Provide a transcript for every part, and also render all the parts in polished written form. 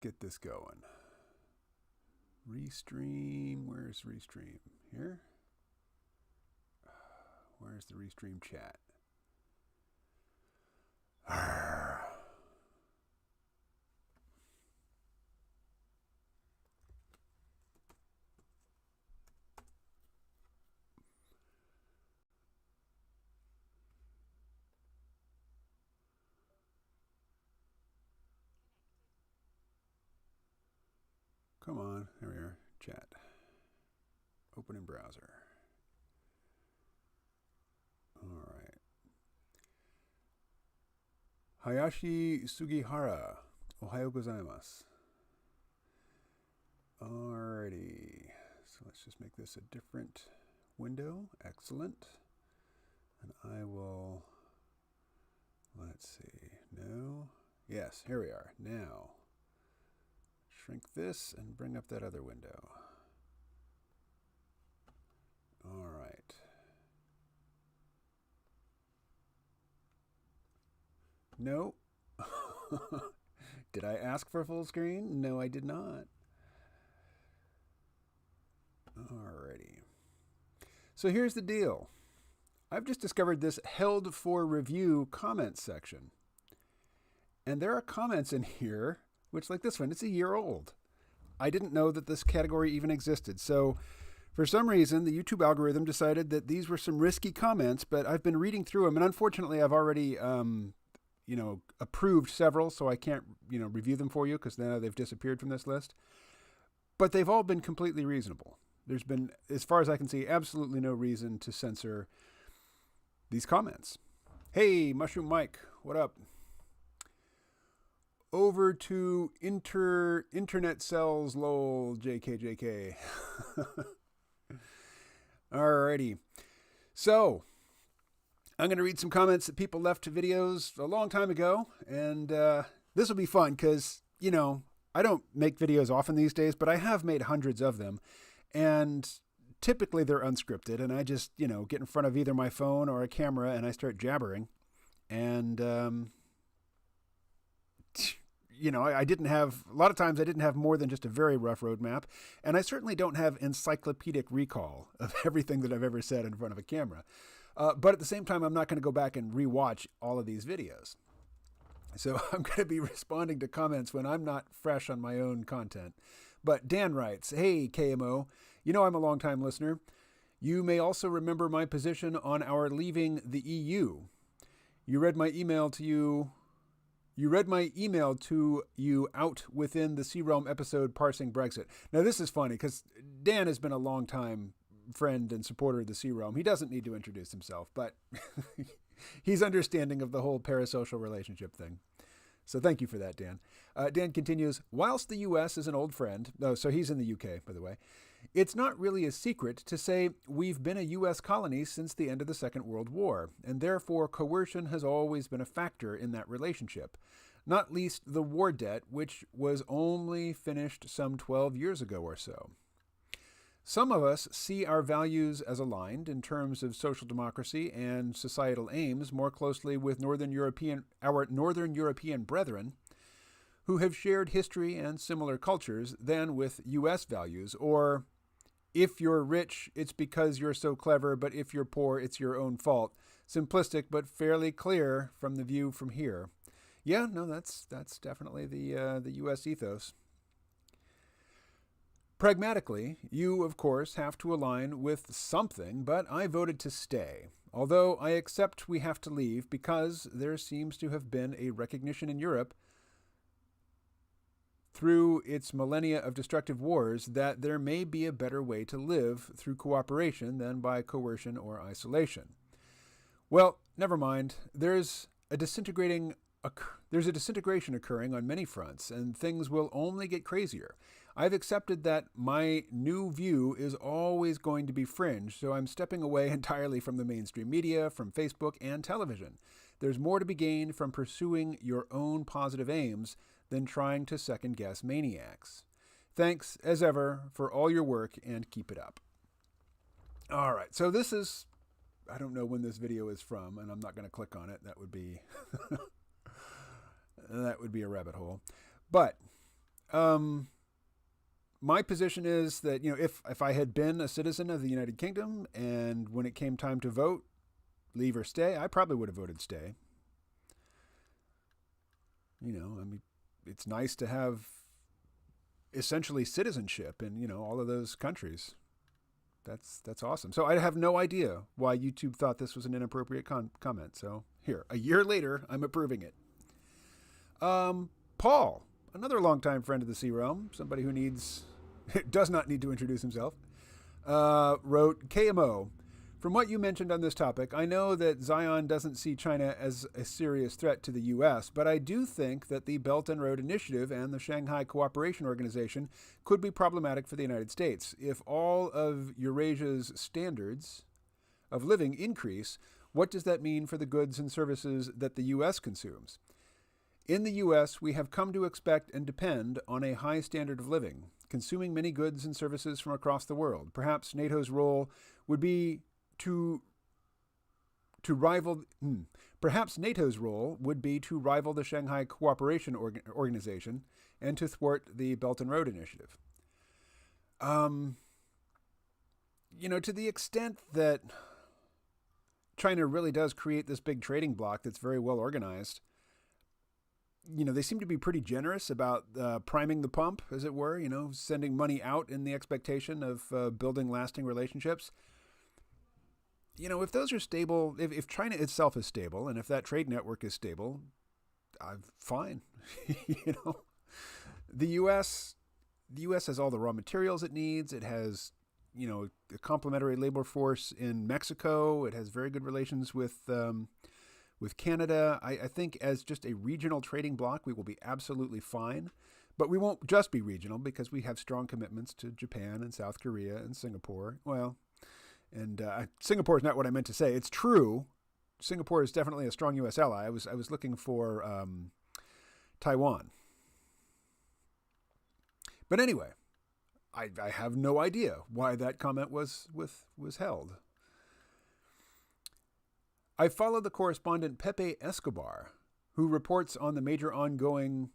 get this going. Restream. Where's Restream? Here? Where's the Restream chat? Come on, here we are. Chat. Open in browser. All right. Hayashi Sugihara. Ohayo gozaimasu. Alrighty. So let's just make this a different window. Excellent. And I will, let's see. No. Yes, here we are. Now, shrink this and bring up that other window. All right. No. Did I ask for full screen? No, I did not. Alrighty. So here's the deal. I've just discovered this held for review comments section. And there are comments in here, which like this one, it's a year old. I didn't know that this category even existed. So for some reason, the YouTube algorithm decided that these were some risky comments, but I've been reading through them. And unfortunately, I've already, approved several, so I can't, review them for you because now they've disappeared from this list. But they've all been completely reasonable. There's been, as far as I can see, absolutely no reason to censor these comments. Hey, Mushroom Mike, what up? Over to internet sells lol JKJK. Alrighty. So, I'm going to read some comments that people left to videos a long time ago. And this will be fun because, I don't make videos often these days, but I have made hundreds of them. And typically they're unscripted. And I just, get in front of either my phone or a camera and I start jabbering. And, I didn't have, a lot of times I didn't have more than just a very rough roadmap. And I certainly don't have encyclopedic recall of everything that I've ever said in front of a camera. But at the same time, I'm not going to go back and rewatch all of these videos. So I'm going to be responding to comments when I'm not fresh on my own content. But Dan writes, hey, KMO, I'm a longtime listener. You may also remember my position on our leaving the EU. You read my email to you out within the C-Realm episode Parsing Brexit. Now, this is funny because Dan has been a long time friend and supporter of the C-Realm. He doesn't need to introduce himself, but he's understanding of the whole parasocial relationship thing. So thank you for that, Dan. Dan continues, whilst the U.S. is an old friend, so he's in the U.K., by the way, it's not really a secret to say we've been a U.S. colony since the end of the Second World War, and therefore coercion has always been a factor in that relationship, not least the war debt, which was only finished some 12 years ago or so. Some of us see our values as aligned in terms of social democracy and societal aims more closely with our Northern European brethren who have shared history and similar cultures than with U.S. values, or if you're rich, it's because you're so clever, but if you're poor, it's your own fault. Simplistic, but fairly clear from the view from here. Yeah, no, that's definitely the U.S. ethos. Pragmatically, you, of course, have to align with something, but I voted to stay. Although I accept we have to leave because there seems to have been a recognition in Europe through its millennia of destructive wars that there may be a better way to live through cooperation than by coercion or isolation. Well, never mind. There's a disintegration occurring on many fronts, and things will only get crazier. I've accepted that my new view is always going to be fringe, so I'm stepping away entirely from the mainstream media, from Facebook and television. There's more to be gained from pursuing your own positive aims than trying to second-guess maniacs. Thanks, as ever, for all your work, and keep it up. All right, so this is, I don't know when this video is from, and I'm not going to click on it. That would be that would be a rabbit hole. But My position is that, if I had been a citizen of the United Kingdom and when it came time to vote, leave or stay, I probably would have voted stay. It's nice to have essentially citizenship in, all of those countries. That's awesome. So I have no idea why YouTube thought this was an inappropriate comment. So here, a year later, I'm approving it. Paul, another longtime friend of the C Realm, somebody who does not need to introduce himself, wrote, KMO, from what you mentioned on this topic, I know that Zion doesn't see China as a serious threat to the U.S., but I do think that the Belt and Road Initiative and the Shanghai Cooperation Organization could be problematic for the United States. If all of Eurasia's standards of living increase, what does that mean for the goods and services that the U.S. consumes? In the U.S., we have come to expect and depend on a high standard of living, consuming many goods and services from across the world. Perhaps NATO's role would be to rival the Shanghai Cooperation Organization and to thwart the Belt and Road Initiative. To the extent that China really does create this big trading bloc that's very well organized, they seem to be pretty generous about priming the pump, as it were, sending money out in the expectation of building lasting relationships. If those are stable, if China itself is stable, and if that trade network is stable, I'm fine. The U.S. has all the raw materials it needs. It has, a complementary labor force in Mexico. It has very good relations with Canada. I think as just a regional trading bloc, we will be absolutely fine. But we won't just be regional because we have strong commitments to Japan and South Korea and Singapore. Well, and Singapore is not what I meant to say. It's true. Singapore is definitely a strong U.S. ally. I was looking for Taiwan. But anyway, I have no idea why that comment was held. I follow the correspondent Pepe Escobar, who reports on the major ongoing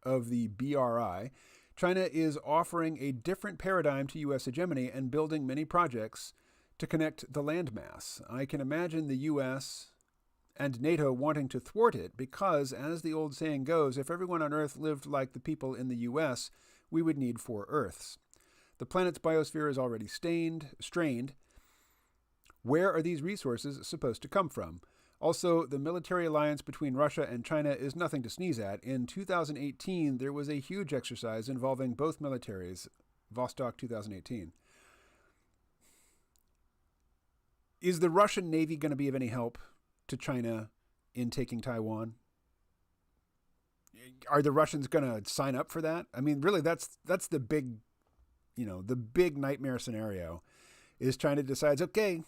of the BRI. China is offering a different paradigm to U.S. hegemony and building many projects to connect the landmass. I can imagine the U.S. and NATO wanting to thwart it because, as the old saying goes, if everyone on Earth lived like the people in the U.S., we would need 4 Earths. The planet's biosphere is already strained. Where are these resources supposed to come from? Also, the military alliance between Russia and China is nothing to sneeze at. In 2018, there was a huge exercise involving both militaries, Vostok 2018. Is the Russian Navy going to be of any help to China in taking Taiwan? Are the Russians going to sign up for that? I mean, really, that's the big, the big nightmare scenario is China decides, okay,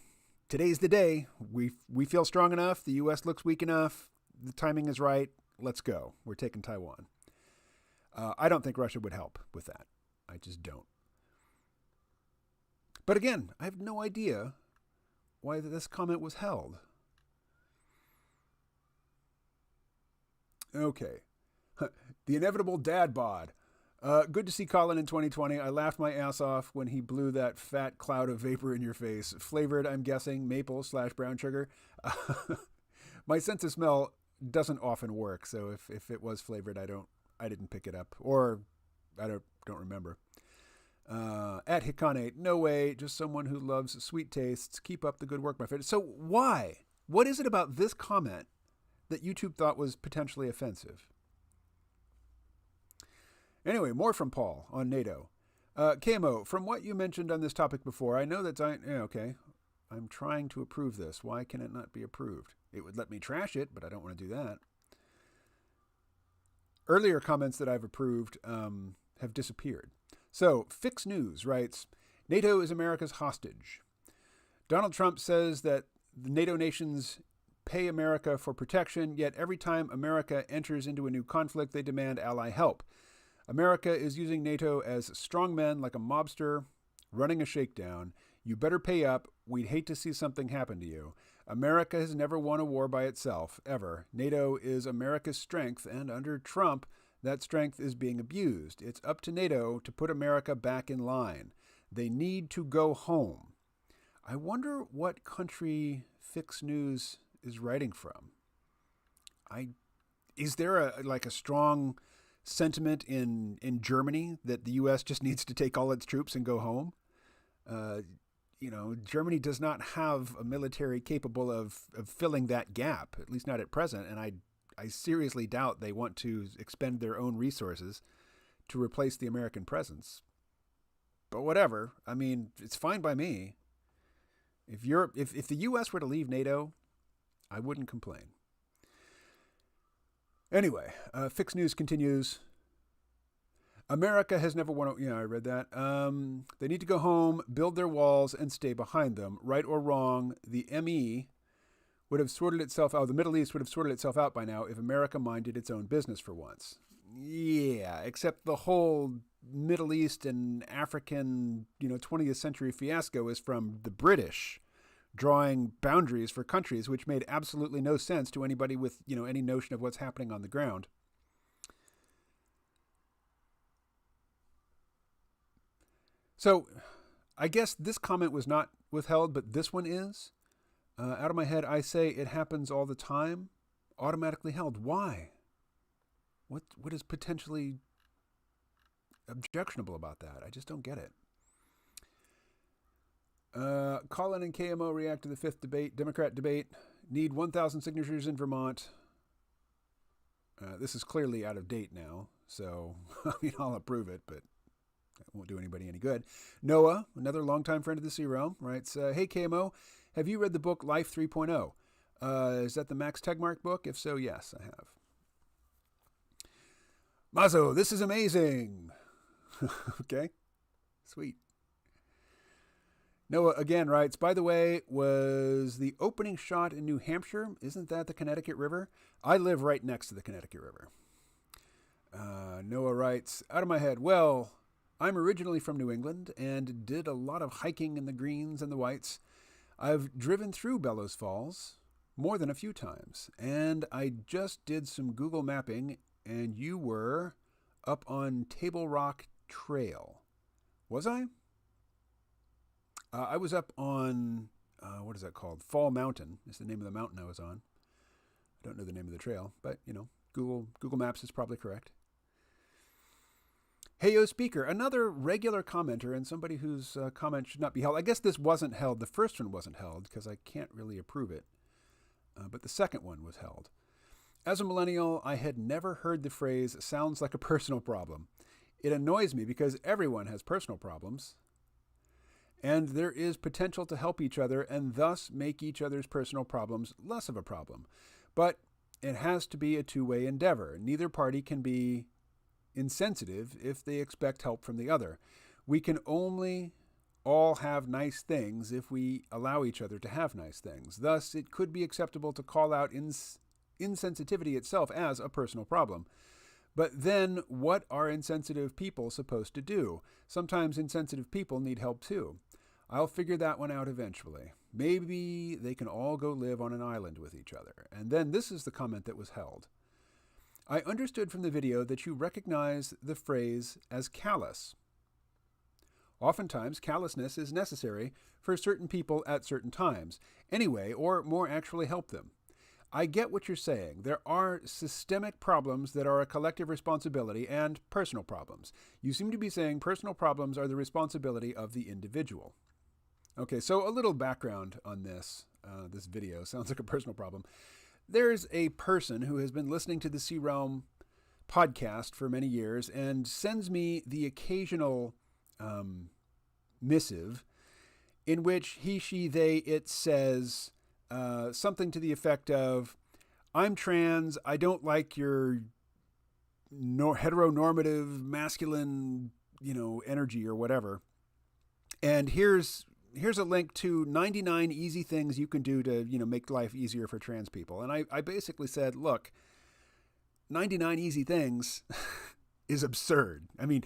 today's the day. We feel strong enough. The U.S. looks weak enough. The timing is right. Let's go. We're taking Taiwan. I don't think Russia would help with that. I just don't. But again, I have no idea why this comment was held. Okay. The inevitable dad bod. Good to see Colin in 2020. I laughed my ass off when he blew that fat cloud of vapor in your face. Flavored, I'm guessing, maple/brown sugar. My sense of smell doesn't often work, so if it was flavored, I didn't pick it up, or I don't remember. At Hikane, no way, just someone who loves sweet tastes. Keep up the good work, my friend. So why? What is it about this comment that YouTube thought was potentially offensive? Anyway, more from Paul on NATO. KMO, from what you mentioned on this topic before, I know that I'm trying to approve this. Why can it not be approved? It would let me trash it, but I don't want to do that. Earlier comments that I've approved have disappeared. So, Fix News writes, NATO is America's hostage. Donald Trump says that the NATO nations pay America for protection, yet every time America enters into a new conflict, they demand ally help. America is using NATO as strongmen like a mobster running a shakedown. You better pay up. We'd hate to see something happen to you. America has never won a war by itself, ever. NATO is America's strength, and under Trump, That strength is being abused. It's up to NATO to put America back in line. They need to go home. I wonder what country Fix News is writing from. Is there a strong sentiment in Germany that the U.S. just needs to take all its troops and go home? Germany does not have a military capable of filling that gap, at least not at present. And I seriously doubt they want to expend their own resources to replace the American presence. But whatever. I mean, it's fine by me. If the U.S. were to leave NATO, I wouldn't complain. Anyway, Fix News continues. America has never won. Yeah, I read that. They need to go home, build their walls, and stay behind them. Right or wrong, the ME would have sorted itself out. The Middle East would have sorted itself out by now if America minded its own business for once. Yeah, except the whole Middle East and African, 20th century fiasco is from the British drawing boundaries for countries, which made absolutely no sense to anybody with, any notion of what's happening on the ground. So I guess this comment was not withheld, but this one is. Out of my head, I say it happens all the time. Automatically held. Why? What is potentially objectionable about that? I just don't get it. Colin and KMO react to the fifth debate, Democrat debate. Need 1,000 signatures in Vermont. This is clearly out of date now, so I'll approve it, but it won't do anybody any good. Noah, another longtime friend of the C-Realm, writes, hey KMO, have you read the book Life 3.0? Is that the Max Tegmark book? If so, yes, I have. Mazo, this is amazing. Okay, sweet. Noah again writes, by the way, was the opening shot in New Hampshire? Isn't that the Connecticut River? I live right next to the Connecticut River. Noah writes, out of my head, well, I'm originally from New England and did a lot of hiking in the greens and the whites. I've driven through Bellows Falls more than a few times, and I just did some Google mapping, and you were up on Table Rock Trail. Was I? I was up on, what is that called? Fall Mountain is the name of the mountain I was on. I don't know the name of the trail, but, Google Maps is probably correct. Hey, yo, speaker, another regular commenter and somebody whose comment should not be held. I guess this wasn't held. The first one wasn't held because I can't really approve it. But the second one was held. As a millennial, I had never heard the phrase, sounds like a personal problem. It annoys me because everyone has personal problems. And there is potential to help each other and thus make each other's personal problems less of a problem. But it has to be a two-way endeavor. Neither party can be insensitive if they expect help from the other. We can only all have nice things if we allow each other to have nice things. Thus, it could be acceptable to call out insensitivity itself as a personal problem. But then, what are insensitive people supposed to do? Sometimes insensitive people need help too. I'll figure that one out eventually. Maybe they can all go live on an island with each other. And then this is the comment that was held. I understood from the video that you recognize the phrase as callous. Oftentimes, callousness is necessary for certain people at certain times, anyway, or more actually help them. I get what you're saying. There are systemic problems that are a collective responsibility and personal problems. You seem to be saying personal problems are the responsibility of the individual. Okay, so a little background on this. This video sounds like a personal problem. There's a person who has been listening to the C-Realm podcast for many years and sends me the occasional missive in which he, she, they, it says something to the effect of, I'm trans, I don't like your heteronormative masculine, energy or whatever. And here's a link to 99 easy things you can do to, make life easier for trans people. And I basically said, look, 99 easy things is absurd. I mean,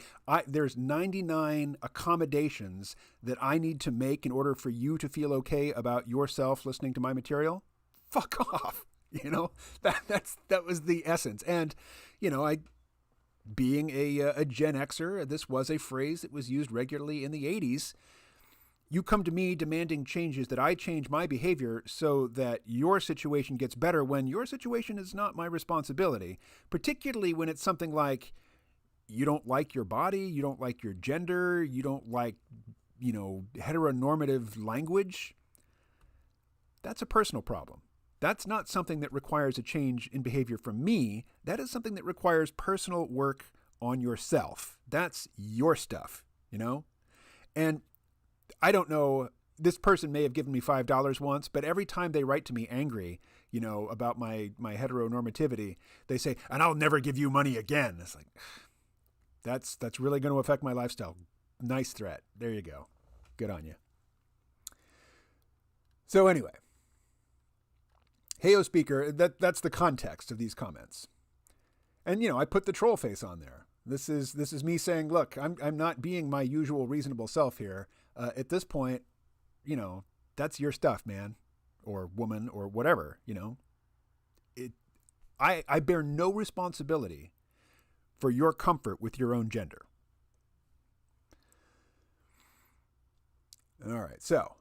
there's 99 accommodations that I need to make in order for you to feel okay about yourself listening to my material. Fuck off. That was the essence. And, being a Gen Xer, this was a phrase that was used regularly in the 80s. You come to me demanding changes that I change my behavior so that your situation gets better when your situation is not my responsibility, particularly when it's something like you don't like your body, you don't like your gender, you don't like, heteronormative language. That's a personal problem. That's not something that requires a change in behavior from me. That is something that requires personal work on yourself. That's your stuff, And I don't know, this person may have given me $5 once, but every time they write to me angry, about my heteronormativity, they say, and I'll never give you money again. It's like, that's really going to affect my lifestyle. Nice threat. There you go. Good on you. So anyway, Heyo Speaker, that's the context of these comments. And, I put the troll face on there. This is me saying, look, I'm not being my usual reasonable self here. At this point, that's your stuff, man, or woman, or whatever, I bear no responsibility for your comfort with your own gender. All right, so.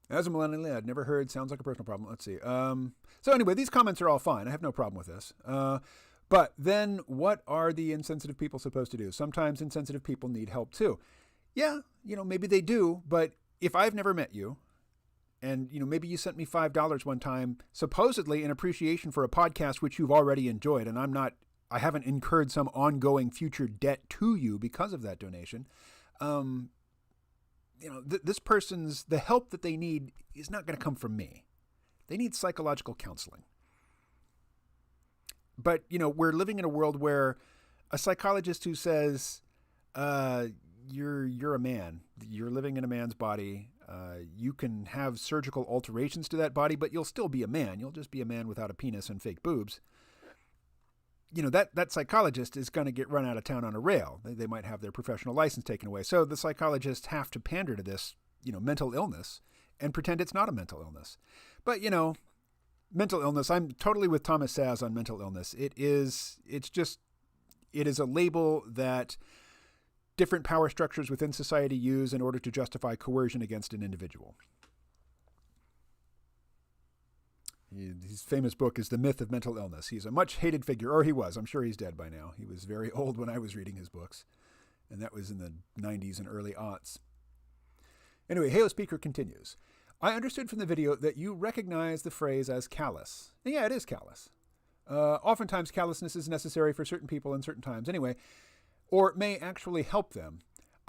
As a millennial, I'd never heard sounds like a personal problem. Let's see. So anyway, these comments are all fine. I have no problem with this. But then what are the insensitive people supposed to do? Sometimes insensitive people need help too. Yeah, maybe they do. But if I've never met you and, maybe you sent me $5 one time, supposedly in appreciation for a podcast which you've already enjoyed, and I haven't incurred some ongoing future debt to you because of that donation. This person's, the help that they need is not going to come from me. They need psychological counseling. But, we're living in a world where a psychologist who says, you're a man, you're living in a man's body, you can have surgical alterations to that body, but you'll still be a man. You'll just be a man without a penis and fake boobs. That psychologist is going to get run out of town on a rail. They might have their professional license taken away. So the psychologists have to pander to this, mental illness and pretend it's not a mental illness. But, mental illness, I'm totally with Thomas Saz on mental illness. It is a label that different power structures within society use in order to justify coercion against an individual. His famous book is The Myth of Mental Illness. He's a much hated figure, or he was. I'm sure he's dead by now. He was very old when I was reading his books, and that was in the 90s and early aughts. Anyway, Heyo Speaker continues. I understood from the video that you recognize the phrase as callous. And yeah, it is callous. Oftentimes, callousness is necessary for certain people in certain times anyway, or it may actually help them.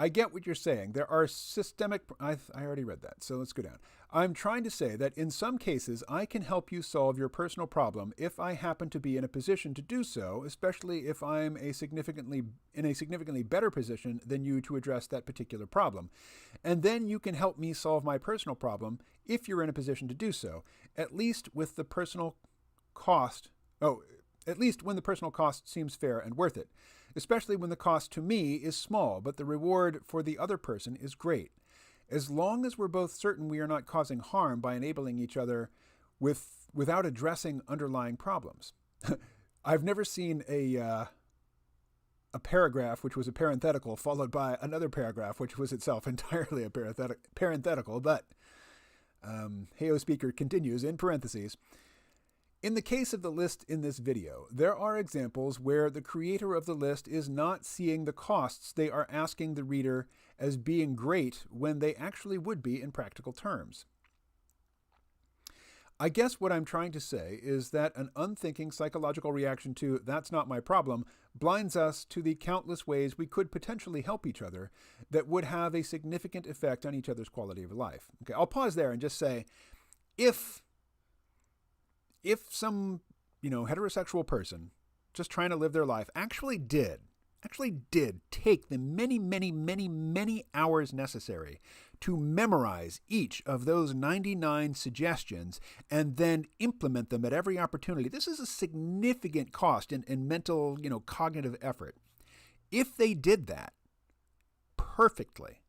I get what you're saying. There are systemic... I already read that, so let's go down. I'm trying to say that in some cases, I can help you solve your personal problem if I happen to be in a position to do so, especially if I'm in a significantly better position than you to address that particular problem. And then you can help me solve my personal problem if you're in a position to do so, at least with the personal cost... at least when the personal cost seems fair and worth it, especially when the cost to me is small, but the reward for the other person is great. As long as we're both certain we are not causing harm by enabling each other without addressing underlying problems. I've never seen a paragraph which was a parenthetical followed by another paragraph which was itself entirely a parenthetical, but Heyo Speaker continues in parentheses. In the case of the list in this video, there are examples where the creator of the list is not seeing the costs they are asking the reader as being great when they actually would be in practical terms. I guess what I'm trying to say is that an unthinking psychological reaction to "that's not my problem" blinds us to the countless ways we could potentially help each other that would have a significant effect on each other's quality of life. Okay, I'll pause there and just say, if some, heterosexual person just trying to live their life actually did take the many, many, many, many hours necessary to memorize each of those 99 suggestions and then implement them at every opportunity, this is a significant cost in mental, cognitive effort. If they did that perfectly,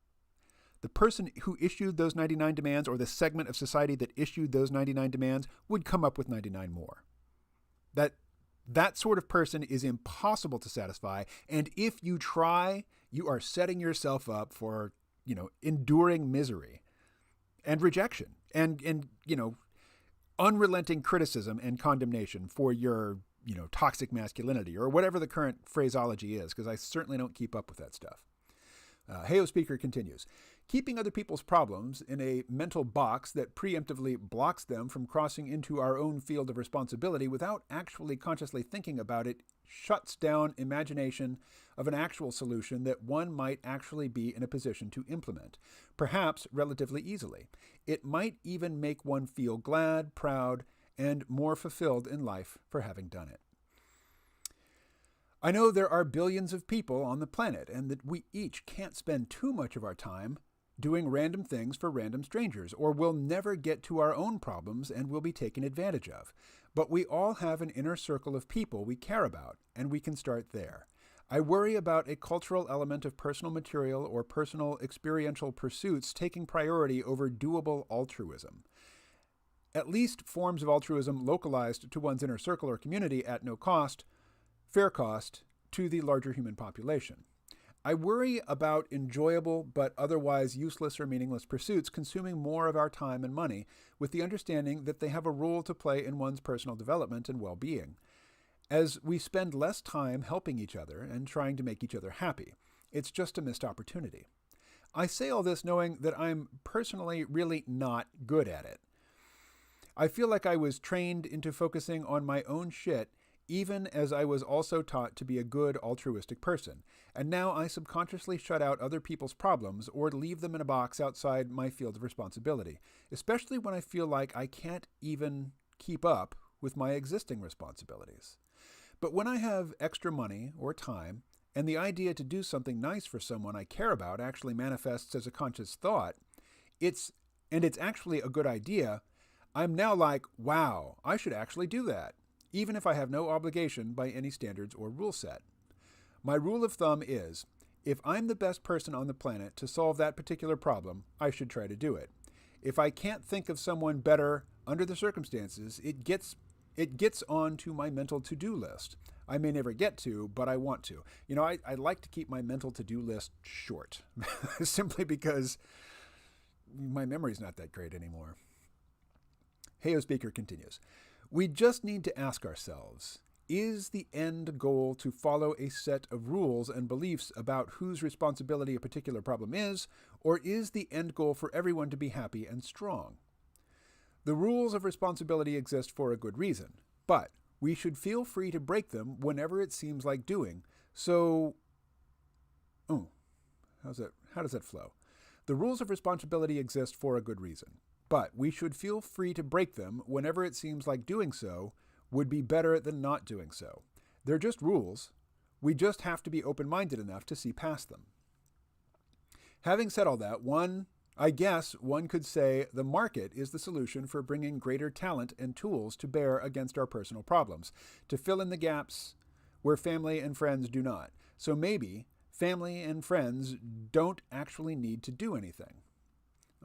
the person who issued those 99 demands or the segment of society that issued those 99 demands would come up with 99 more. That sort of person is impossible to satisfy. And if you try, you are setting yourself up for, enduring misery and rejection and unrelenting criticism and condemnation for your, toxic masculinity or whatever the current phraseology is, because I certainly don't keep up with that stuff. Heyo Speaker continues. Keeping other people's problems in a mental box that preemptively blocks them from crossing into our own field of responsibility without actually consciously thinking about it shuts down imagination of an actual solution that one might actually be in a position to implement, perhaps relatively easily. It might even make one feel glad, proud, and more fulfilled in life for having done it. I know there are billions of people on the planet and that we each can't spend too much of our time doing random things for random strangers, or we'll never get to our own problems and will be taken advantage of. But we all have an inner circle of people we care about, and we can start there. I worry about a cultural element of personal material or personal experiential pursuits taking priority over doable altruism. At least forms of altruism localized to one's inner circle or community at no cost, fair cost, to the larger human population. I worry about enjoyable but otherwise useless or meaningless pursuits consuming more of our time and money, with the understanding that they have a role to play in one's personal development and well-being. As we spend less time helping each other and trying to make each other happy, it's just a missed opportunity. I say all this knowing that I'm personally really not good at it. I feel like I was trained into focusing on my own shit even as I was also taught to be a good altruistic person, and now I subconsciously shut out other people's problems or leave them in a box outside my field of responsibility, especially when I feel like I can't even keep up with my existing responsibilities. But when I have extra money or time, and the idea to do something nice for someone I care about actually manifests as a conscious thought, it's actually a good idea, I'm now like, wow, I should actually do that, even if I have no obligation by any standards or rule set. My rule of thumb is, if I'm the best person on the planet to solve that particular problem, I should try to do it. If I can't think of someone better under the circumstances, it gets on to my mental to-do list. I may never get to, but I want to. I like to keep my mental to-do list short, simply because my memory's not that great anymore. Heyo Speaker continues. We just need to ask ourselves, is the end goal to follow a set of rules and beliefs about whose responsibility a particular problem is, or is the end goal for everyone to be happy and strong? The rules of responsibility exist for a good reason, but we should feel free to break them whenever it seems like doing. So, how does that flow? The rules of responsibility exist for a good reason, but we should feel free to break them whenever it seems like doing so would be better than not doing so. They're just rules. We just have to be open-minded enough to see past them. Having said all that, I guess one could say the market is the solution for bringing greater talent and tools to bear against our personal problems, to fill in the gaps where family and friends do not. So maybe family and friends don't actually need to do anything.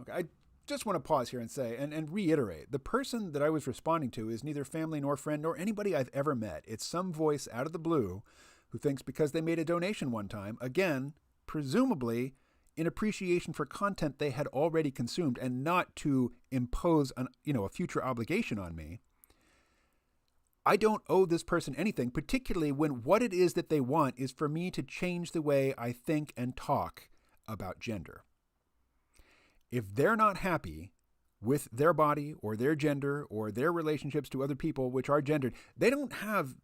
Okay, I just want to pause here and say, and reiterate, the person that I was responding to is neither family nor friend nor anybody I've ever met. It's some voice out of the blue who thinks because they made a donation one time, again, presumably in appreciation for content they had already consumed and not to impose a future obligation on me. I don't owe this person anything, particularly when what it is that they want is for me to change the way I think and talk about gender. If they're not happy with their body or their gender or their relationships to other people which are gendered, they don't have,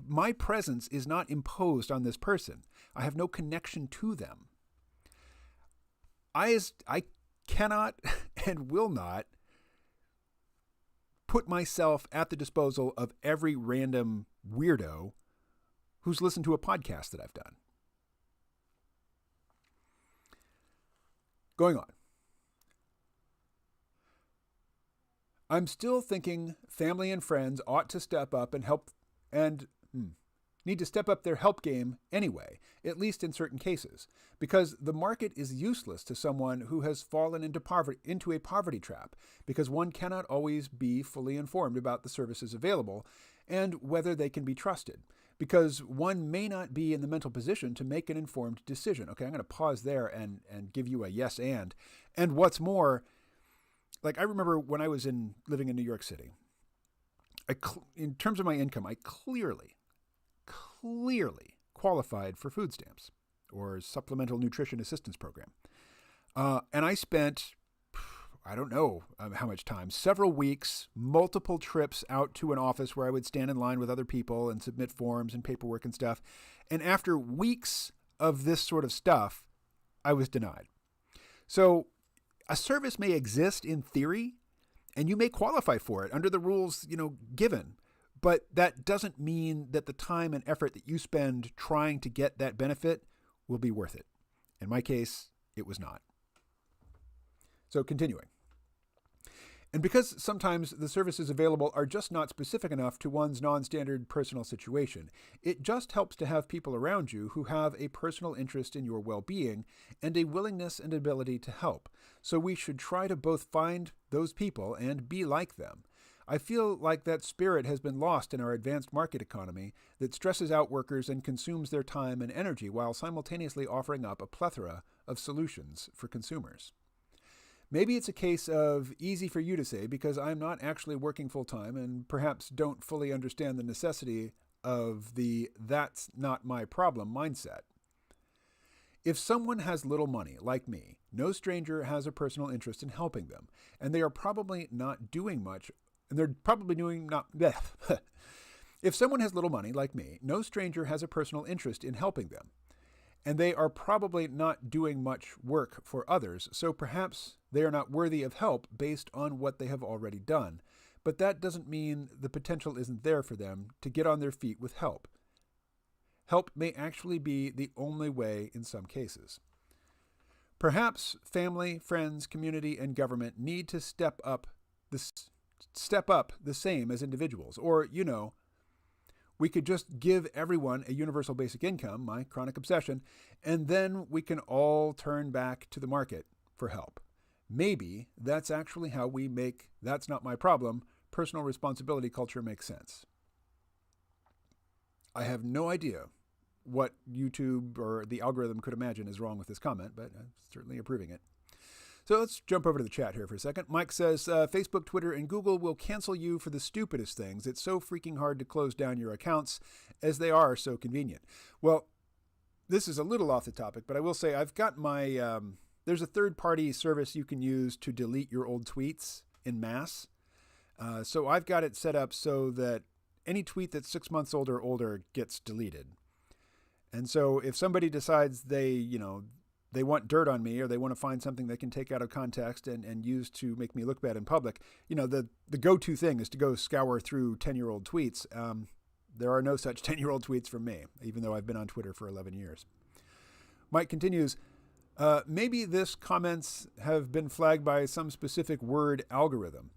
my presence is not imposed on this person. I have no connection to them. I cannot and will not put myself at the disposal of every random weirdo who's listened to a podcast that I've done. Going on. I'm still thinking family and friends ought to step up and help and need to step up their help game anyway, at least in certain cases, because the market is useless to someone who has fallen into a poverty trap, because one cannot always be fully informed about the services available, and whether they can be trusted, because one may not be in the mental position to make an informed decision. Okay, I'm going to pause there and give you a yes and. And what's more, like I remember when I was living in New York City, in terms of my income, I clearly qualified for food stamps or supplemental nutrition assistance program. And I spent, I don't know how much time, several weeks, multiple trips out to an office where I would stand in line with other people and submit forms and paperwork and stuff. And after weeks of this sort of stuff, I was denied. So a service may exist in theory, and you may qualify for it under the rules, given. But that doesn't mean that the time and effort that you spend trying to get that benefit will be worth it. In my case, it was not. So continuing. And because sometimes the services available are just not specific enough to one's non-standard personal situation, it just helps to have people around you who have a personal interest in your well-being and a willingness and ability to help. So we should try to both find those people and be like them. I feel like that spirit has been lost in our advanced market economy that stresses out workers and consumes their time and energy while simultaneously offering up a plethora of solutions for consumers. Maybe it's a case of easy for you to say because I'm not actually working full-time and perhaps don't fully understand the necessity of the "that's not my problem" mindset. If someone has little money, like me, no stranger has a personal interest in helping them, and they are probably not doing much. And they're probably doing not. If someone has little money, like me, no stranger has a personal interest in helping them. And they are probably not doing much work for others, so perhaps they are not worthy of help based on what they have already done. But that doesn't mean the potential isn't there for them to get on their feet with help. Help may actually be the only way in some cases. Perhaps family, friends, community, and government need to step up the same as individuals. Or, we could just give everyone a universal basic income, my chronic obsession, and then we can all turn back to the market for help. Maybe that's actually how we make "that's not my problem" personal responsibility culture make sense. I have no idea what YouTube or the algorithm could imagine is wrong with this comment, but I'm certainly approving it. So let's jump over to the chat here for a second. Mike says, Facebook, Twitter, and Google will cancel you for the stupidest things. It's so freaking hard to close down your accounts as they are so convenient. Well, this is a little off the topic, but I will say I've got my, there's a third-party service you can use to delete your old tweets in mass. So I've got it set up so that any tweet that's 6 months old or older gets deleted. And so if somebody decides they want dirt on me or they want to find something they can take out of context and use to make me look bad in public, the go-to thing is to go scour through 10-year-old tweets. There are no such 10-year-old tweets from me, even though I've been on Twitter for 11 years. Mike continues, maybe this comments have been flagged by some specific word algorithm.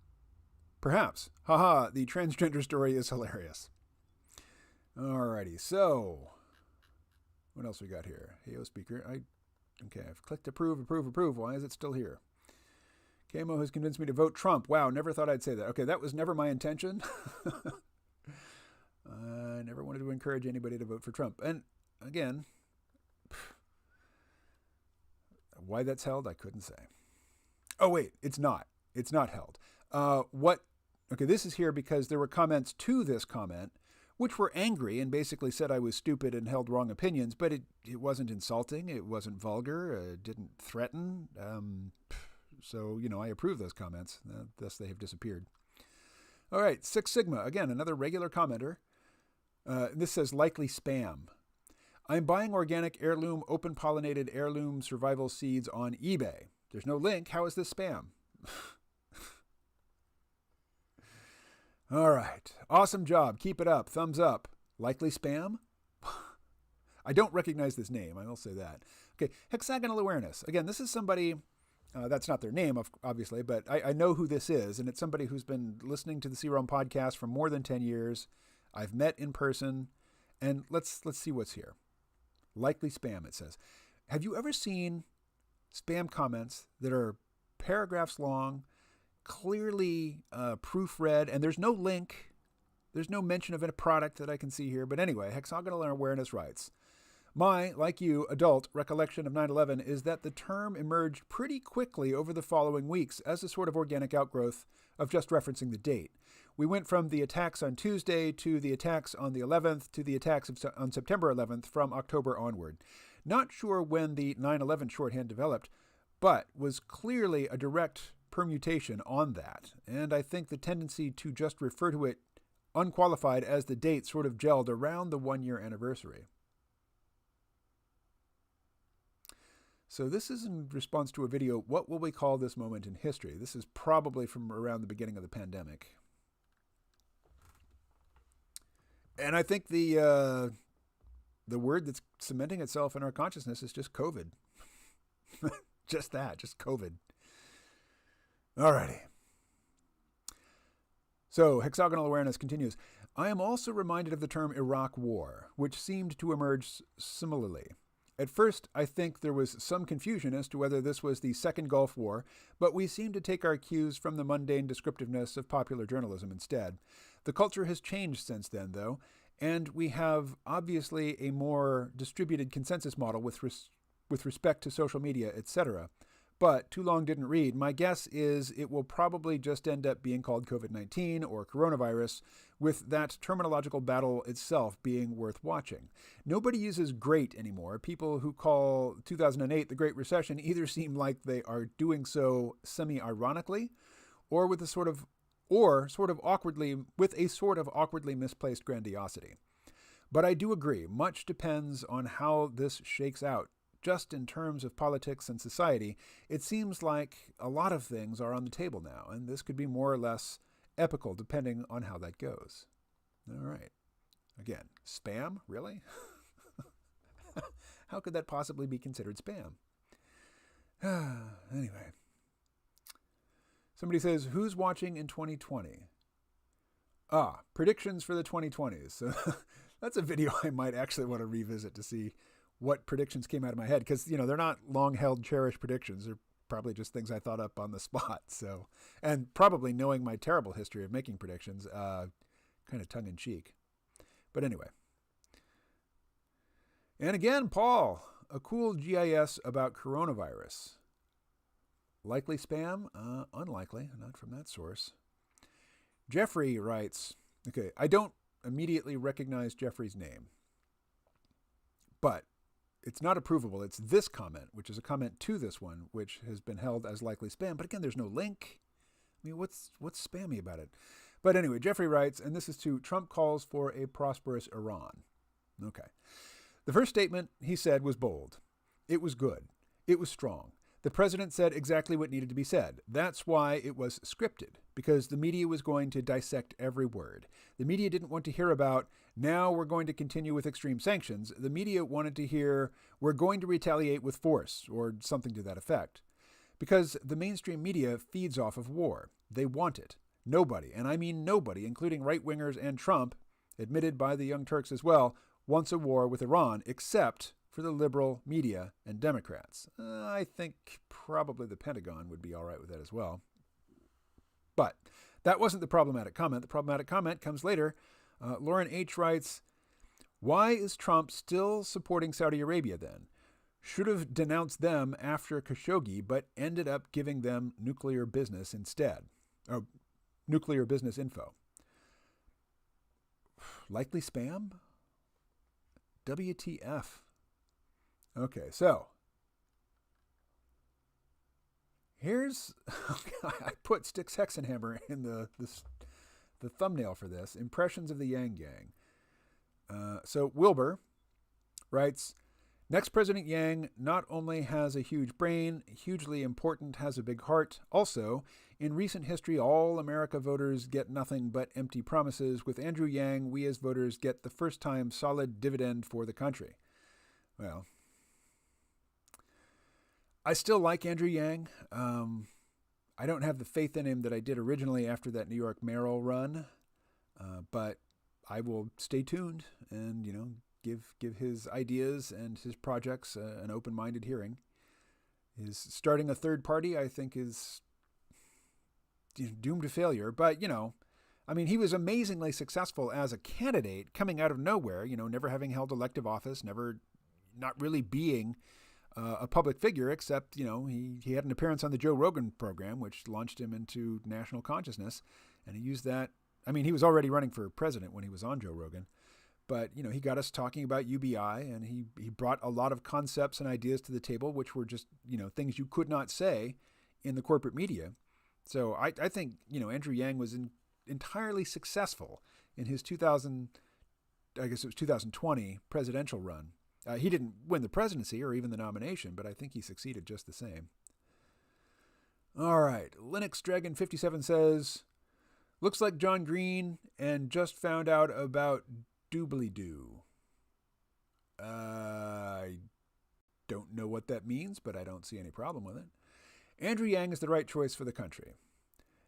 Perhaps. Haha, the transgender story is hilarious. Alrighty, so what else we got here? Heyo speaker. Okay, I've clicked approve. Why is it still here? Camo has convinced me to vote Trump. Wow, never thought I'd say that. Okay, that was never my intention. I never wanted to encourage anybody to vote for Trump. And again, why that's held, I couldn't say. Oh, wait, it's not. It's not held. Okay, this is here because there were comments to this comment which were angry and basically said I was stupid and held wrong opinions, but it wasn't insulting, it wasn't vulgar, it didn't threaten. So, I approve those comments. Thus, they have disappeared. All right, Six Sigma, again, another regular commenter. This says likely spam. I'm buying organic heirloom, open-pollinated heirloom survival seeds on eBay. There's no link. How is this spam? All right. Awesome job. Keep it up. Thumbs up. Likely spam? I don't recognize this name. I will say that. Okay. Hexagonal awareness. Again, this is somebody, that's not their name, obviously, but I know who this is. And it's somebody who's been listening to the C-Realm podcast for more than 10 years. I've met in person. And let's see what's here. Likely spam, it says. Have you ever seen spam comments that are paragraphs long, clearly proofread, and there's no link, There's no mention of a product that I can see here. But anyway, Hexagonal Awareness writes, my, like you, adult recollection of 9/11 is that the term emerged pretty quickly over the following weeks as a sort of organic outgrowth of just referencing the date. We went from the attacks on Tuesday to the attacks on the 11th to the attacks on September 11th from October onward. Not sure when the 9/11 shorthand developed, but was clearly a direct permutation on that. And I think the tendency to just refer to it unqualified as the date sort of gelled around the 1-year anniversary. So this is in response to a video, what will we call this moment in history? This is probably from around the beginning of the pandemic. And I think the word that's cementing itself in our consciousness is just COVID. Just that, just COVID. Alrighty. So Hexagonal Awareness continues. I am also reminded of the term Iraq War, which seemed to emerge similarly. At first, I think there was some confusion as to whether this was the Second Gulf War, but we seem to take our cues from the mundane descriptiveness of popular journalism instead. The culture has changed since then, though, and we have obviously a more distributed consensus model with respect to social media, etc. But too long didn't read. My guess is it will probably just end up being called COVID-19 or coronavirus, with that terminological battle itself being worth watching. Nobody uses great anymore. People who call 2008 the Great Recession either seem like they are doing so semi-ironically or with a sort of awkwardly misplaced grandiosity. But I do agree, much depends on how this shakes out. Just in terms of politics and society, it seems like a lot of things are on the table now, and this could be more or less epical depending on how that goes. All right. Again, spam? Really? How could that possibly be considered spam? Anyway. Somebody says, who's watching in 2020? Predictions for the 2020s. So that's a video I might actually want to revisit to see what predictions came out of my head, because, they're not long-held, cherished predictions. They're probably just things I thought up on the spot. So, and probably knowing my terrible history of making predictions, kind of tongue-in-cheek. But anyway. And again, Paul, a cool GIS about coronavirus. Likely spam? Unlikely, not from that source. Jeffrey writes, okay, I don't immediately recognize Jeffrey's name, but it's not approvable. It's this comment, which is a comment to this one, which has been held as likely spam. But again, there's no link. I mean, what's spammy about it? But anyway, Jeffrey writes, and this is to Trump calls for a prosperous Iran. Okay. The first statement he said was bold. It was good. It was strong. The president said exactly what needed to be said. That's why it was scripted, because the media was going to dissect every word. The media didn't want to hear about, now we're going to continue with extreme sanctions. The media wanted to hear, we're going to retaliate with force, or something to that effect. Because the mainstream media feeds off of war. They want it. Nobody, and I mean nobody, including right-wingers and Trump, admitted by the Young Turks as well, wants a war with Iran, except for the liberal media and Democrats. I think probably the Pentagon would be all right with that as well. But that wasn't the problematic comment. The problematic comment comes later. Lauren H. writes, why is Trump still supporting Saudi Arabia then? Should have denounced them after Khashoggi, but ended up giving them nuclear business instead. Or nuclear business info. Likely spam? WTF? Okay, so here's, I put Styx Hexenhammer in the thumbnail for this, Impressions of the Yang Gang. So Wilbur writes, next President Yang not only has a huge brain, hugely important, has a big heart. Also, in recent history, all America voters get nothing but empty promises. With Andrew Yang, we as voters get the first time solid dividend for the country. Well, I still like Andrew Yang. I don't have the faith in him that I did originally after that New York mayoral run, but I will stay tuned and, give his ideas and his projects an open-minded hearing. His starting a third party, I think, is doomed to failure. But, I mean, he was amazingly successful as a candidate coming out of nowhere, never having held elective office, not really being a public figure, except, he had an appearance on the Joe Rogan program, which launched him into national consciousness. And he used that. I mean, he was already running for president when he was on Joe Rogan. But, he got us talking about UBI, and he brought a lot of concepts and ideas to the table, which were just, things you could not say in the corporate media. So I think, Andrew Yang was entirely successful in his 2020 presidential run. He didn't win the presidency or even the nomination, but I think he succeeded just the same. All right. Linux Dragon 57 says, looks like John Green and just found out about doobly-doo. I don't know what that means, but I don't see any problem with it. Andrew Yang is the right choice for the country.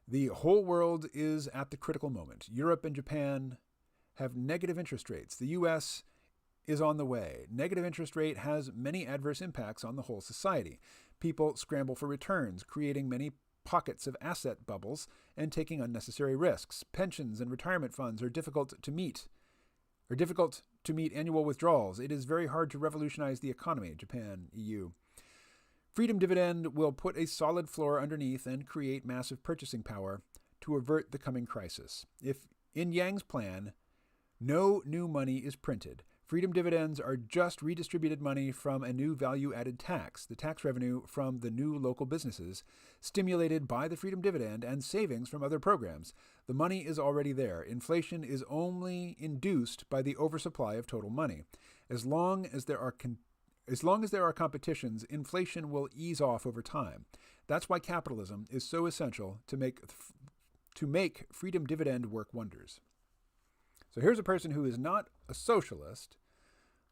The whole world is at the critical moment. Europe and Japan have negative interest rates. The U.S. is on the way. Negative interest rate has many adverse impacts on the whole society. People scramble for returns, creating many pockets of asset bubbles and taking unnecessary risks. Pensions and retirement funds are difficult to meet annual withdrawals. It is very hard to revolutionize the economy. Japan, EU. Freedom dividend will put a solid floor underneath and create massive purchasing power to avert the coming crisis. If in Yang's plan, no new money is printed, freedom dividends are just redistributed money from a new value-added tax, the tax revenue from the new local businesses, stimulated by the freedom dividend and savings from other programs. The money is already there. Inflation is only induced by the oversupply of total money. As long as there are competitions, inflation will ease off over time. That's why capitalism is so essential to make freedom dividend work wonders. So here's a person who is not a socialist.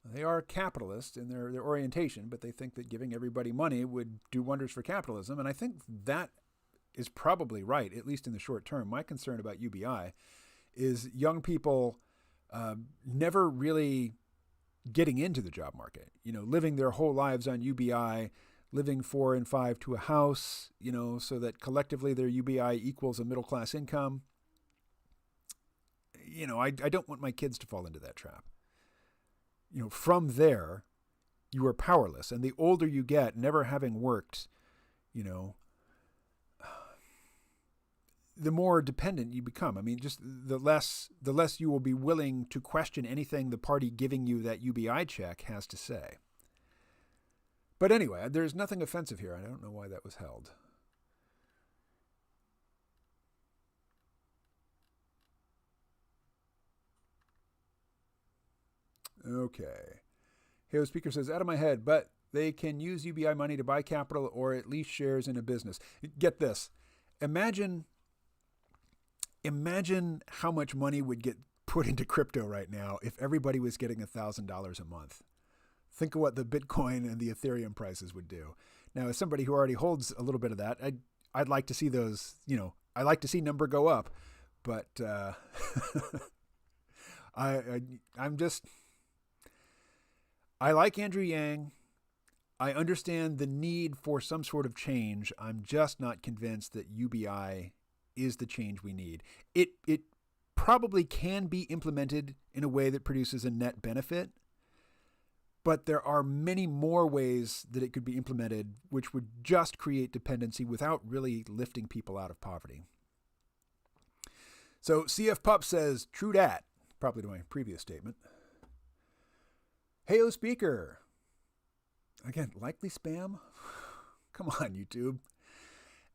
They are capitalists in their orientation, but they think that giving everybody money would do wonders for capitalism. And I think that is probably right, at least in the short term. My concern about UBI is young people never really getting into the job market, living their whole lives on UBI, living 4 and 5 to a house, so that collectively their UBI equals a middle-class income. I don't want my kids to fall into that trap. From there, you are powerless. And the older you get, never having worked, the more dependent you become. I mean, just the less you will be willing to question anything the party giving you that UBI check has to say. But anyway, there's nothing offensive here. I don't know why that was held. Okay. Halo Speaker says, out of my head, but they can use UBI money to buy capital or at least shares in a business. Get this. Imagine how much money would get put into crypto right now if everybody was getting $1,000 a month. Think of what the Bitcoin and the Ethereum prices would do. Now, as somebody who already holds a little bit of that, I'd like to see those, I like to see number go up, but I like Andrew Yang. I understand the need for some sort of change. I'm just not convinced that UBI is the change we need. It probably can be implemented in a way that produces a net benefit, but there are many more ways that it could be implemented which would just create dependency without really lifting people out of poverty. So CF Pup says, true dat, probably to my previous statement. Heyo Speaker. Again, likely spam? Come on, YouTube.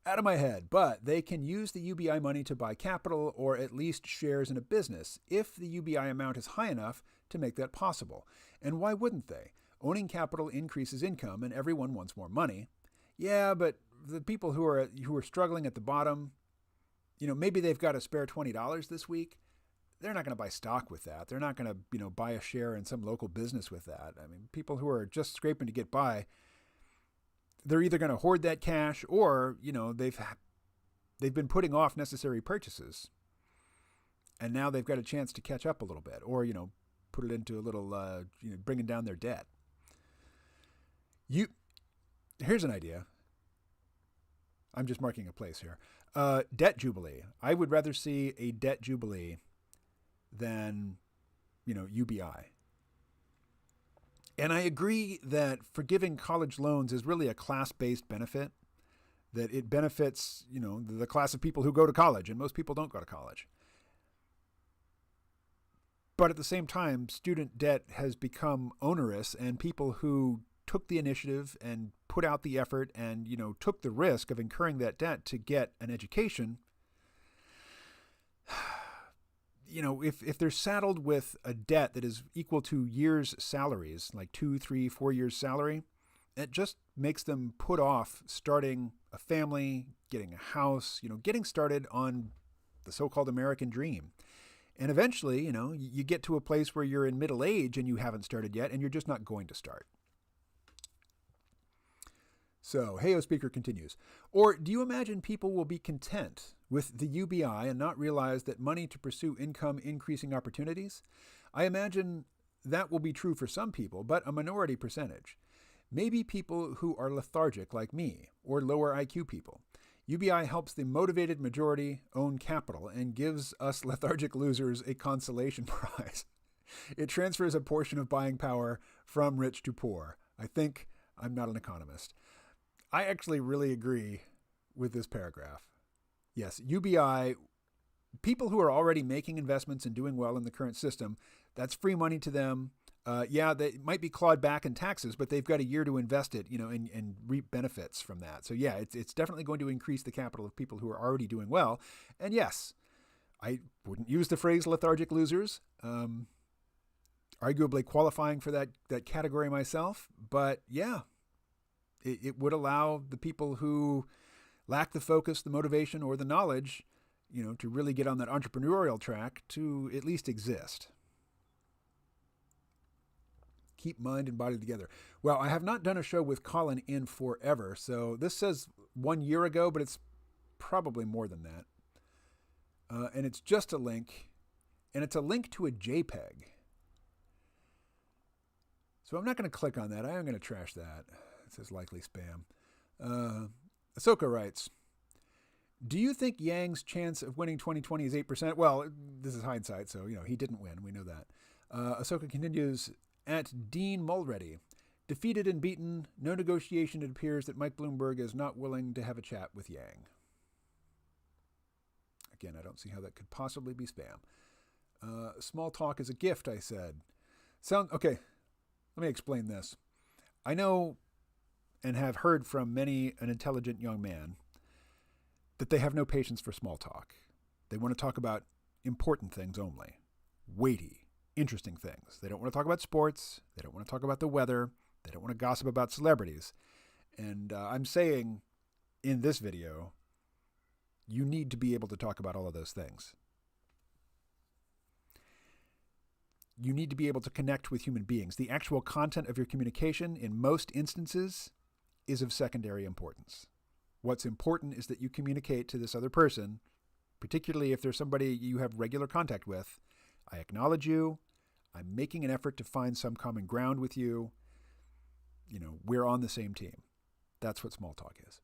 Out of my head, but they can use the UBI money to buy capital or at least shares in a business if the UBI amount is high enough to make that possible. And why wouldn't they? Owning capital increases income and everyone wants more money. Yeah, but the people who are struggling at the bottom, maybe they've got a spare $20 this week. They're not going to buy stock with that. They're not going to, buy a share in some local business with that. I mean, people who are just scraping to get by, they're either going to hoard that cash or, they've been putting off necessary purchases. And now they've got a chance to catch up a little bit or, put it into a little, bringing down their debt. Here's an idea. I'm just marking a place here. Debt jubilee. I would rather see a debt jubilee than, UBI. And I agree that forgiving college loans is really a class-based benefit, that it benefits, the class of people who go to college, and most people don't go to college. But at the same time, student debt has become onerous, and people who took the initiative and put out the effort and, took the risk of incurring that debt to get an education, if they're saddled with a debt that is equal to years' salaries, like 2, 3, 4 years' salary, it just makes them put off starting a family, getting a house, getting started on the so-called American dream. And eventually, you get to a place where you're in middle age and you haven't started yet, and you're just not going to start. So, Heyo Speaker continues. Or do you imagine people will be content with the UBI and not realize that money to pursue income increasing opportunities? I imagine that will be true for some people, but a minority percentage. Maybe people who are lethargic like me, or lower IQ people. UBI helps the motivated majority own capital and gives us lethargic losers a consolation prize. It transfers a portion of buying power from rich to poor. I think I'm not an economist. I actually really agree with this paragraph. Yes, UBI, people who are already making investments and doing well in the current system, that's free money to them. They might be clawed back in taxes, but they've got a year to invest it, and reap benefits from that. So yeah, it's definitely going to increase the capital of people who are already doing well. And yes, I wouldn't use the phrase lethargic losers, arguably qualifying for that category myself. But yeah, it would allow the people who lack the focus, the motivation, or the knowledge, to really get on that entrepreneurial track to at least exist. Keep mind and body together. Well, I have not done a show with Colin in forever, so this says 1 year ago, but it's probably more than that. And it's just a link, and it's a link to a JPEG. So I'm not going to click on that. I am going to trash that. It says likely spam. Ahsoka writes, do you think Yang's chance of winning 2020 is 8%? Well, this is hindsight, so, he didn't win. We know that. Ahsoka continues, at Dean Mulready, defeated and beaten, no negotiation. It appears that Mike Bloomberg is not willing to have a chat with Yang. Again, I don't see how that could possibly be spam. Small talk is a gift, I said. Okay, let me explain this. I know and have heard from many an intelligent young man that they have no patience for small talk. They want to talk about important things only, weighty, interesting things. They don't want to talk about sports. They don't want to talk about the weather. They don't want to gossip about celebrities. And I'm saying in this video, you need to be able to talk about all of those things. You need to be able to connect with human beings. The actual content of your communication, in most instances, is of secondary importance. What's important is that you communicate to this other person, particularly if there's somebody you have regular contact with. I acknowledge you. I'm making an effort to find some common ground with you. We're on the same team. That's what small talk is.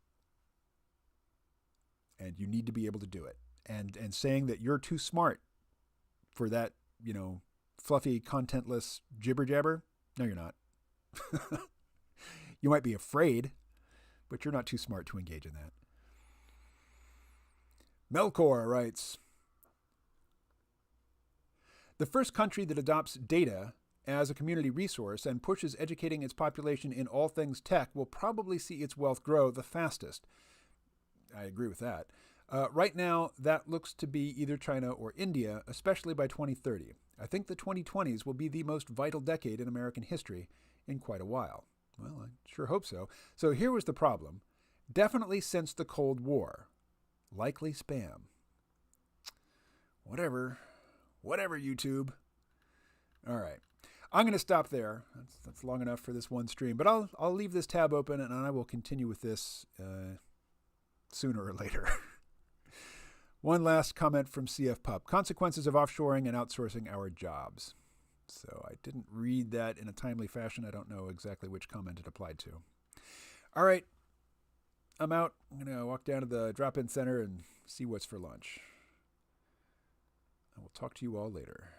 And you need to be able to do it. And saying that you're too smart for that, fluffy, contentless jibber jabber, no, you're not. You might be afraid, but you're not too smart to engage in that. Melkor writes, the first country that adopts data as a community resource and pushes educating its population in all things tech will probably see its wealth grow the fastest. I agree with that. Right now, that looks to be either China or India, especially by 2030. I think the 2020s will be the most vital decade in American history in quite a while. Well, I sure hope so. So here was the problem. Definitely since the Cold War. Likely spam. Whatever, YouTube. All right. I'm going to stop there. That's long enough for this one stream. But I'll leave this tab open, and I will continue with this sooner or later. One last comment from CF Pup. Consequences of offshoring and outsourcing our jobs. So I didn't read that in a timely fashion. I don't know exactly which comment it applied to. All right. I'm out. I'm going to walk down to the drop-in center and see what's for lunch. I will talk to you all later.